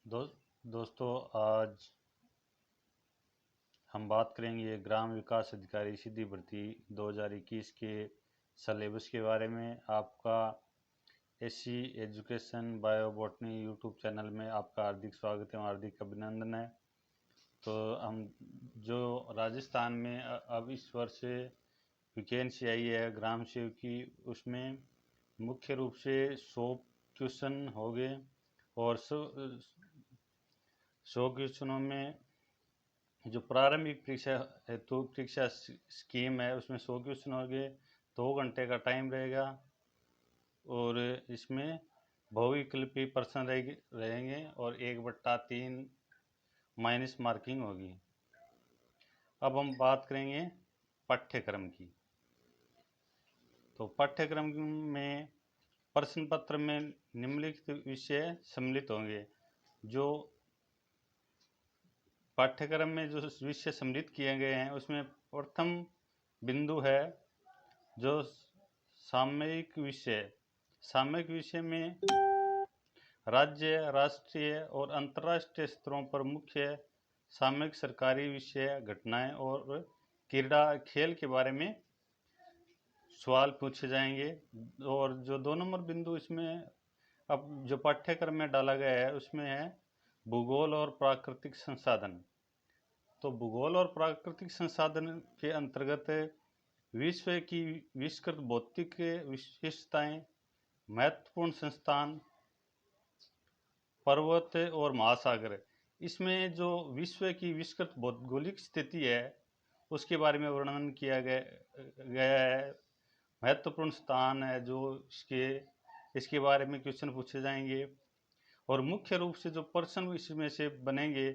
दो, दोस्तों आज हम बात करेंगे ग्राम विकास अधिकारी सीधी भर्ती 2021 के सलेबस के बारे में। आपका SC education bio botany YouTube channel में आपका हार्दिक स्वागत है, हार्दिक अभिनंदन है। तो हम जो राजस्थान में अब इस वर्ष वैकेंसी आई है ग्राम सेवक की, उसमें मुख्य रूप से 100 क्वेश्चन हो गए और 100 क्वेश्चनों में जो प्रारंभिक परीक्षा हेतु परीक्षा स्कीम है उसमें 100 क्वेश्चन हो गए। 2 घंटे का टाइम रहेगा और इसमें बहुविकल्पी प्रश्न रहेंगे और 1/3 माइनस मार्किंग होगी। अब हम बात करेंगे पाठ्यक्रम की। तो पाठ्यक्रम में प्रश्न पत्र में निम्नलिखित विषय सम्मिलित होंगे। जो पाठ्यक्रम में जो विषय सम्मिलित किए गए हैं उसमें प्रथम बिंदु है जो सामयिक विषय। सामयिक विषय में राज्य, राष्ट्रीय और अंतर्राष्ट्रीय स्तरों पर मुख्य सामयिक सरकारी विषय, घटनाएं और क्रीड़ा खेल के बारे में सवाल पूछे जाएंगे। और जो 2 नंबर बिंदु इसमें अब जो पाठ्यक्रम में डाला गया है उसमें है भूगोल और प्राकृतिक संसाधन। तो भूगोल और प्राकृतिक संसाधन के अंतर्गत विश्व की विस्तृत भौतिक विशेषताएं, महत्वपूर्ण संस्थान, पर्वत और महासागर। इसमें जो विश्व की विस्तृत भौगोलिक स्थिति है उसके बारे में वर्णन किया गया है। महत्वपूर्ण स्थान है जो इसके बारे में क्वेश्चन पूछे जाएंगे। और मुख्य रूप से जो प्रश्न इसमें से बनेंगे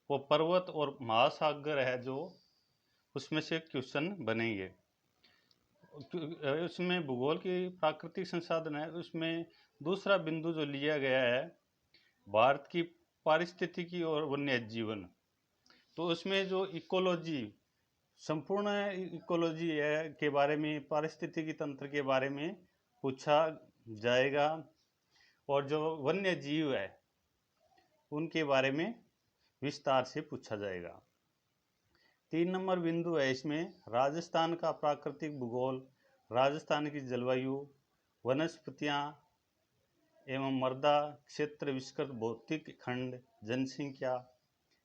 वो पर्वत और महासागर है जो उसमें से क्वेश्चन बनेंगे। उसमें भूगोल की प्राकृतिक संसाधन है, उसमें दूसरा बिंदु जो लिया गया है भारत की पारिस्थितिकी और वन्य जीवन। तो उसमें जो इकोलॉजी, संपूर्ण इकोलॉजी है के बारे में, पारिस्थितिकी तंत्र के बारे में पूछा जाएगा। और जो वन्य जीव है उनके बारे में विस्तार से पूछा जाएगा। 3 नंबर बिंदु है इसमें राजस्थान का प्राकृतिक भूगोल, राजस्थान की जलवायु, वनस्पतियाँ एवं मृदा क्षेत्र, विस्तृत भौतिक खंड, जनसंख्या,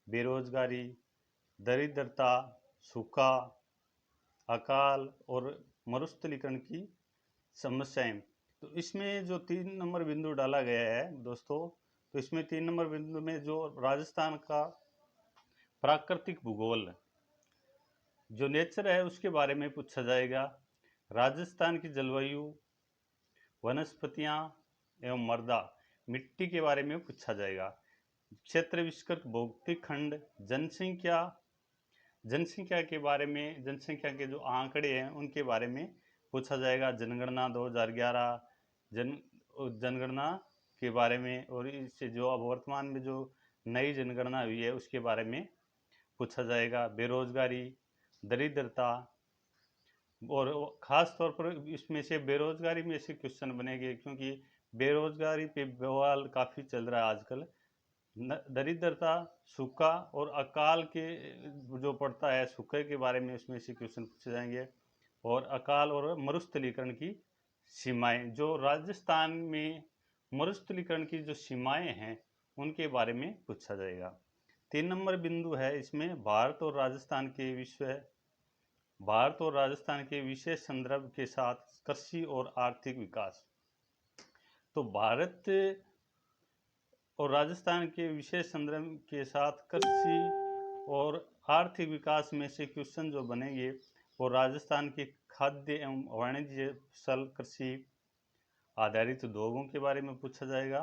बेरोजगारी, दरिद्रता, सूखा, अकाल और मरुस्थलीकरण की समस्याएं। तो इसमें जो 3 नंबर बिंदु डाला गया है दोस्तों, तो इसमें 3 नंबर बिंदु में जो राजस्थान का प्राकृतिक भूगोल जो नेचर है उसके बारे में पूछा जाएगा। राजस्थान की जलवायु, वनस्पतियाँ एवं मृदा, मिट्टी के बारे में पूछा जाएगा। क्षेत्र विस्तृत भौतिक खंड, जनसंख्या, जनसंख्या के बारे में, जनसंख्या के जो आंकड़े हैं उनके बारे में पूछा जाएगा। जनगणना 2011 जनगणना के बारे में, और इससे जो अब वर्तमान में जो नई जनगणना हुई है उसके बारे में पूछा जाएगा। बेरोजगारी, दरिद्रता, और ख़ास तौर पर इसमें से बेरोजगारी में से क्वेश्चन बनेंगे क्योंकि बेरोजगारी पे बवाल काफ़ी चल रहा है आजकल। दरिद्रता, सूखा और अकाल के जो पड़ता है सूखे के बारे में इसमें से क्वेश्चन पूछे जाएंगे। और अकाल और मरुस्थलीकरण की सीमाएं, जो राजस्थान में मरुस्थलीकरण की जो सीमाएं हैं उनके बारे में पूछा जाएगा। 3 नंबर बिंदु है इसमें भारत और राजस्थान के विशेष संदर्भ के साथ कृषि और आर्थिक विकास। तो भारत और राजस्थान के विशेष संदर्भ के साथ कृषि और आर्थिक विकास में से क्वेश्चन जो बनेंगे वो राजस्थान के खाद्य एवं वाणिज्य फसल कृषि आधारित उद्योगों के बारे में पूछा जाएगा।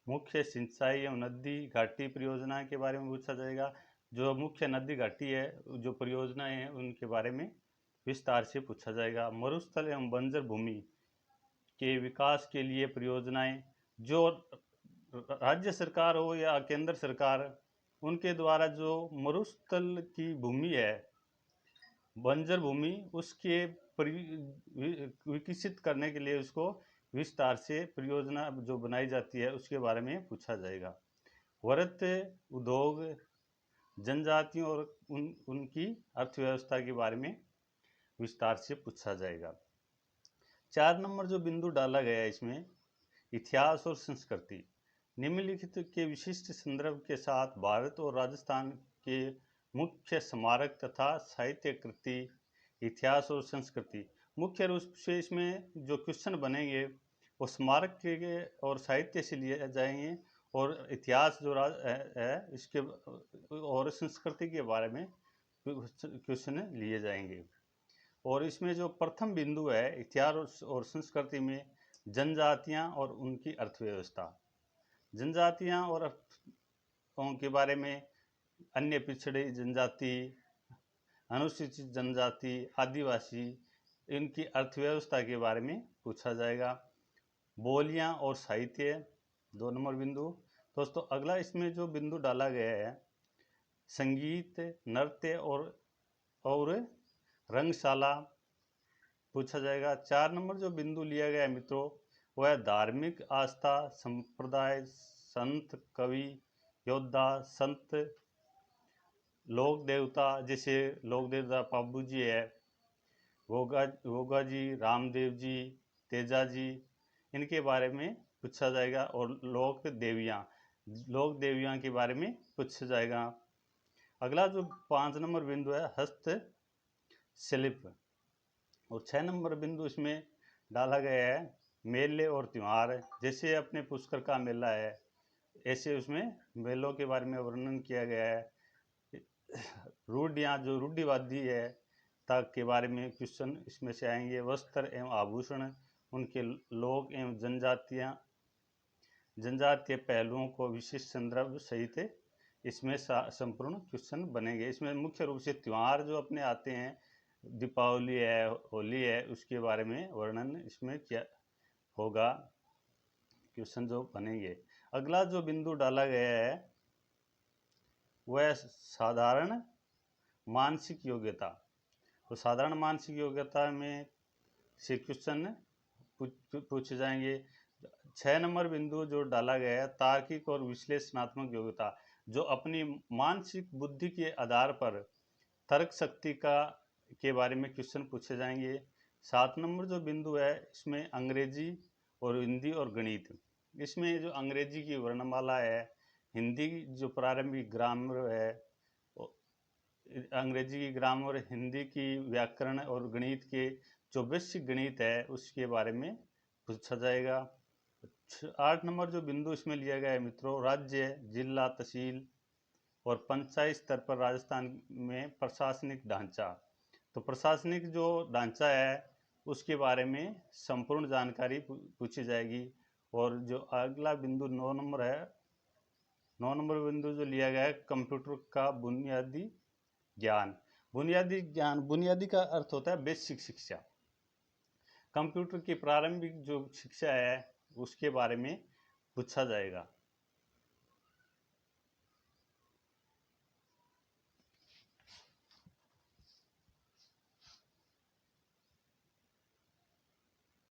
मुख्य सिंचाई एवं नदी घाटी परियोजना के बारे में पूछा जाएगा। जो मुख्य नदी घाटी है, जो परियोजनाएं हैं उनके बारे में विस्तार से पूछा जाएगा। मरुस्थल एवं बंजर भूमि के विकास के लिए परियोजनाएं, जो राज्य सरकार हो या केंद्र सरकार, उनके द्वारा जो मरुस्थल की भूमि है, बंजर भूमि, उसके विकसित करने के लिए उसको विस्तार से परियोजना जो बनाई जाती है उसके बारे में पूछा जाएगा। वृत्त, उद्योग, जनजातियों और उनकी अर्थव्यवस्था के बारे में विस्तार से पूछा जाएगा। 4 नंबर जो बिंदु डाला गया है इसमें, इतिहास और संस्कृति। निम्नलिखित के विशिष्ट संदर्भ के साथ भारत और राजस्थान के मुख्य स्मारक तथा साहित्य कृति, इतिहास और संस्कृति। मुख्य रूप से इसमें जो क्वेश्चन बनेंगे वो स्मारक के और साहित्य से लिए जाएंगे, और इतिहास जो है इसके और संस्कृति के बारे में क्वेश्चन लिए जाएंगे। और इसमें जो प्रथम बिंदु है इतिहास और संस्कृति में, जनजातियां और उनकी अर्थव्यवस्था। जनजातियां और के बारे में अन्य पिछड़ी जनजाति, अनुसूचित जनजाति, आदिवासी, इनकी अर्थव्यवस्था के बारे में पूछा जाएगा। बोलियां और साहित्य 2 नंबर बिंदु। दोस्तों अगला इसमें जो बिंदु डाला गया है, संगीत, नृत्य और रंगशाला पूछा जाएगा। 4 नंबर जो बिंदु लिया गया है मित्रों, वह धार्मिक आस्था, संप्रदाय, संत, कवि, योद्धा, संत, लोक देवता, जैसे लोक देवता पाबू जी है, गोगा जी, रामदेव जी, तेजा जी, इनके बारे में पूछा जाएगा। और लोक देवियाँ के बारे में पूछा जाएगा। अगला जो 5 नंबर बिंदु है, हस्त शिल्प। और 6 नंबर बिंदु इसमें डाला गया है, मेले और त्यौहार। जैसे अपने पुष्कर का मेला है, ऐसे उसमें मेलों के बारे में वर्णन किया गया है। रूढ़ियाँ, जो रूढ़िवादी है तक के बारे में क्वेश्चन इसमें से आएंगे। वस्त्र एवं आभूषण, उनके लोक एवं जनजातीय पहलुओं को विशिष्ट संदर्भ सहित इसमें संपूर्ण क्वेश्चन बनेंगे। इसमें मुख्य रूप से त्यौहार जो अपने आते हैं, दीपावली है, होली है, उसके बारे में वर्णन इसमें क्या होगा, क्वेश्चन जो बनेंगे। अगला जो बिंदु डाला गया है वह साधारण मानसिक योग्यता। तो साधारण मानसिक योग्यता में से क्वेश्चन पूछे जाएंगे। 6 नंबर बिंदु जो डाला गया है, तार्किक और विश्लेषणात्मक योग्यता, जो अपनी मानसिक बुद्धि के आधार पर तर्क शक्ति के बारे में क्वेश्चन पूछे जाएंगे। 7 नंबर जो बिंदु है इसमें अंग्रेजी और हिंदी और गणित। इसमें जो अंग्रेजी की वर्णमाला है, हिंदी जो प्रारंभिक ग्रामर है, अंग्रेजी की ग्रामर, हिंदी की व्याकरण और गणित के जो बेसिक गणित है उसके बारे में पूछा जाएगा। 8 नंबर जो बिंदु इसमें लिया गया है मित्रों, राज्य, जिला, तहसील और पंचायत स्तर पर राजस्थान में प्रशासनिक ढांचा। तो प्रशासनिक जो ढांचा है उसके बारे में संपूर्ण जानकारी पूछी जाएगी। और जो अगला बिंदु 9 नंबर है, 9 नंबर बिंदु जो लिया गया है, कंप्यूटर का बुनियादी ज्ञान। बुनियादी का अर्थ होता है बेसिक शिक्षा। कंप्यूटर की प्रारंभिक जो शिक्षा है उसके बारे में पूछा जाएगा।